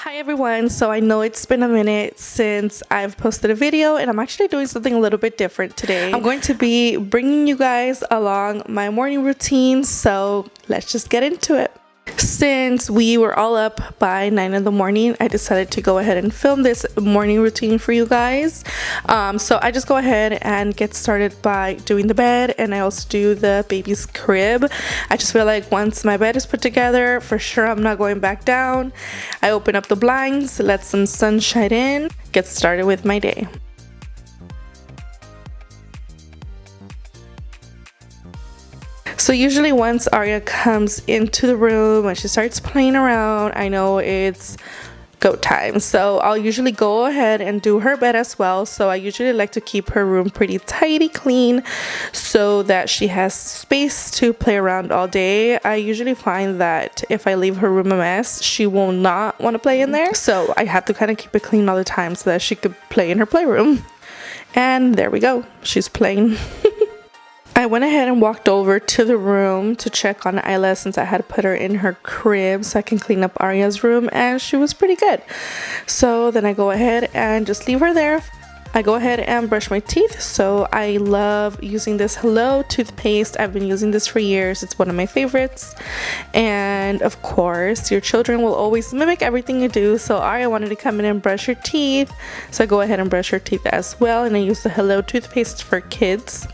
Hi everyone, so I know it's been a minute since I've posted a video and I'm actually doing something a little bit different today. I'm going to be bringing you guys along my morning routine, so let's just get into it. Since we were all up by 9 in the morning, I decided to go ahead and film this morning routine for you guys. So I just go ahead and get started by doing the bed, and I also do the baby's crib. I just feel like once my bed is put together, for sure I'm not going back down. I open up the blinds, let some sunshine in, get started with my day. So usually once Arya comes into the room and she starts playing around, I know it's go time. So I'll usually go ahead and do her bed as well. So I usually like to keep her room pretty tidy clean so that she has space to play around all day. I usually find that if I leave her room a mess, she will not want to play in there. So I have to kind of keep it clean all the time so that she could play in her playroom. And there we go. She's playing. I went ahead and walked over to the room to check on Isla since I had put her in her crib so I can clean up Arya's room, and she was pretty good. So then I go ahead and just leave her there. I go ahead and brush my teeth. So I love using this Hello toothpaste. I've been using this for years. It's one of my favorites. And of course, your children will always mimic everything you do. So Arya wanted to come in and brush her teeth. So I go ahead and brush her teeth as well. And I use the Hello toothpaste for kids.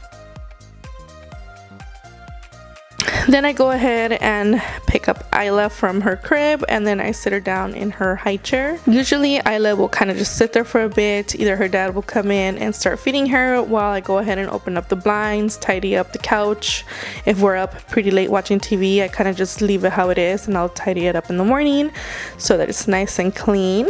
Then I go ahead and pick up Isla from her crib, and then I sit her down in her high chair. Usually Isla will kind of just sit there for a bit. Either her dad will come in and start feeding her while I go ahead and open up the blinds, tidy up the couch. If we're up pretty late watching TV, I kind of just leave it how it is, and I'll tidy it up in the morning so that it's nice and clean.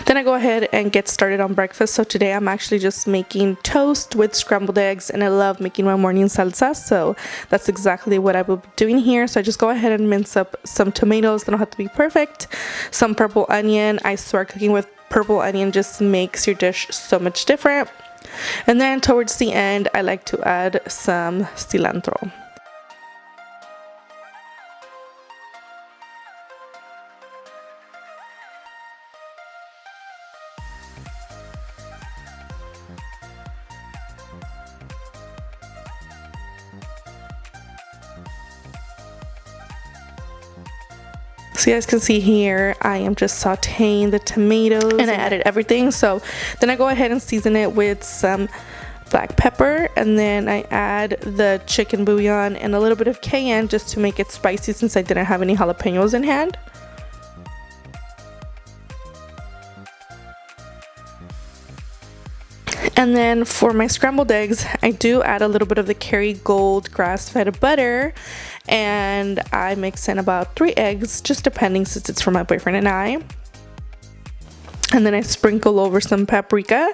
Then I go ahead and get started on breakfast. So today I'm actually just making toast with scrambled eggs, and I love making my morning salsa, so that's exactly what I will be doing here. So I just go ahead and mince up some tomatoes. They don't have to be perfect. Some purple onion. I swear cooking with purple onion just makes your dish so much different. And then towards the end, I like to add some cilantro. So you guys can see here, I am just sauteing the tomatoes, and I added everything. So then I go ahead and season it with some black pepper, and then I add the chicken bouillon and a little bit of cayenne just to make it spicy since I didn't have any jalapenos in hand. And then for my scrambled eggs, I do add a little bit of the Kerrygold grass-fed butter, and I mix in about 3 eggs, just depending since it's for my boyfriend and I. And then I sprinkle over some paprika.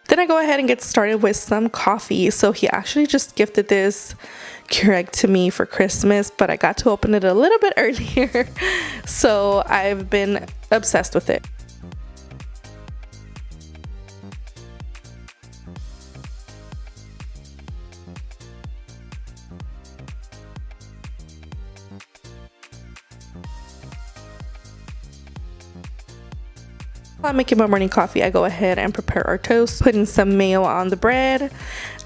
Then I go ahead and get started with some coffee. So he actually just gifted this Keurig to me for Christmas, but I got to open it a little bit earlier. So I've been obsessed with it. While I'm making my morning coffee, I go ahead and prepare our toast, putting some mayo on the bread,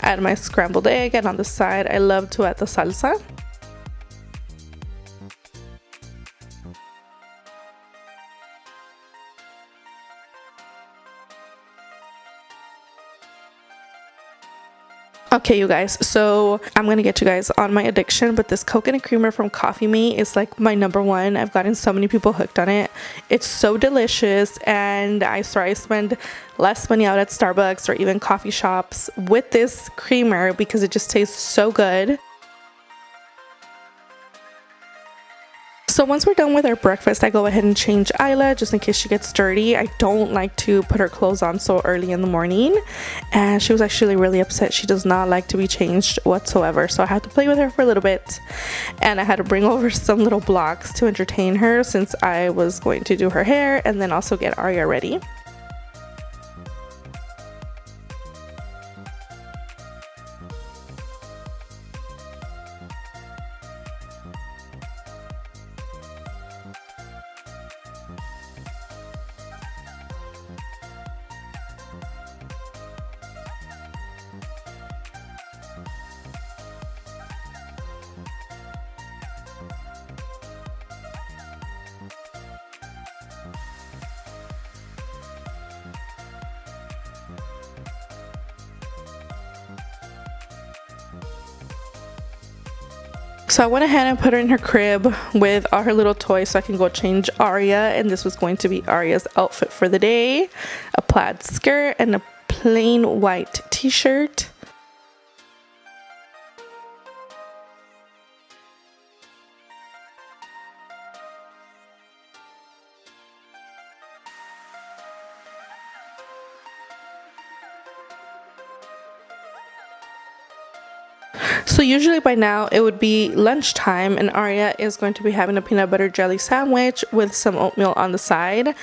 add my scrambled egg, and on the side I love to add the salsa. Okay, you guys, so I'm gonna get you guys on my addiction, but this coconut creamer from Coffee Mate is like my #1. I've gotten so many people hooked on it. It's so delicious, and I swear I spend less money out at Starbucks or even coffee shops with this creamer because it just tastes so good. So once we're done with our breakfast, I go ahead and change Isla just in case she gets dirty. I don't like to put her clothes on so early in the morning, and she was actually really upset. She does not like to be changed whatsoever, so I had to play with her for a little bit, and I had to bring over some little blocks to entertain her since I was going to do her hair and then also get Arya ready. So I went ahead and put her in her crib with all her little toys so I can go change Arya, and this was going to be Arya's outfit for the day. A plaid skirt and a plain white t-shirt. So usually by now it would be lunchtime, and Arya is going to be having a peanut butter jelly sandwich with some oatmeal on the side.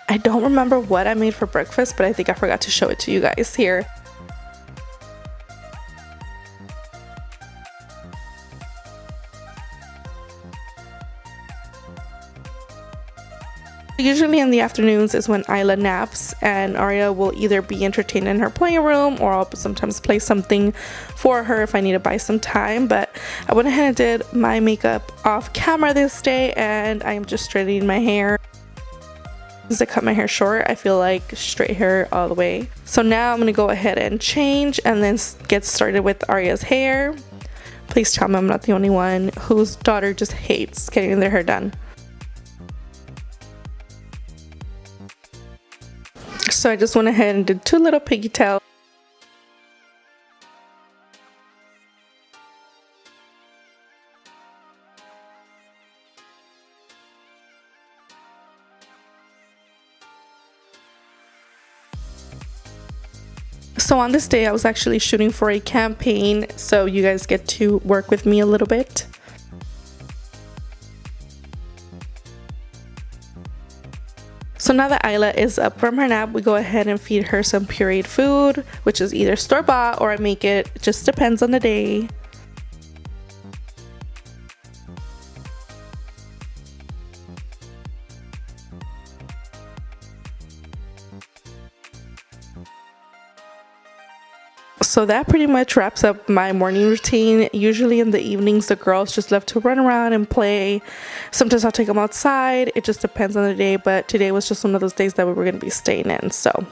I don't remember what I made for breakfast, but I think I forgot to show it to you guys here. Usually in the afternoons is when Isla naps, and Arya will either be entertained in her playing room, or I'll sometimes play something for her if I need to buy some time. But I went ahead and did my makeup off camera this day, and I am just straightening my hair. Since I cut my hair short, I feel like straight hair all the way. So now I'm gonna go ahead and change and then get started with Arya's hair. Please tell me I'm not the only one whose daughter just hates getting their hair done. So I just went ahead and did two little pigtails. So on this day I was actually shooting for a campaign, so you guys get to work with me a little bit. So now that Isla is up from her nap, we go ahead and feed her some pureed food, which is either store-bought or I make it. It just depends on the day. So that pretty much wraps up my morning routine. Usually in the evenings the girls just love to run around and play. Sometimes I'll take them outside. It just depends on the day, but today was just one of those days that we were going to be staying in. So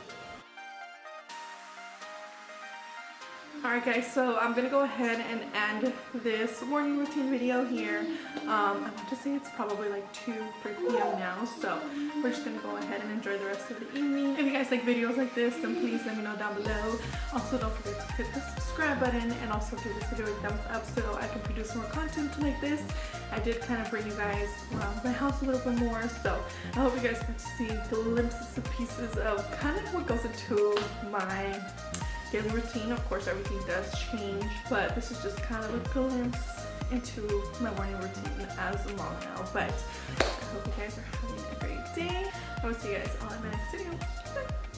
alright guys, so I'm gonna go ahead and end this morning routine video here. I want to say it's probably like 2-3 p.m. now, so we're just gonna go ahead and enjoy the rest of the evening. If you guys like videos like this, then please let me know down below. Also, don't forget to hit the subscribe button and also give this video a thumbs up so I can produce more content like this. I did kind of bring you guys around my house a little bit more, so I hope you guys get to see glimpses and pieces of kind of what goes into my daily routine. Of course everything does change, but this is just kind of a glimpse into my morning routine as a mom now. But I hope you guys are having a great day. I will see you guys all in my next video. Bye.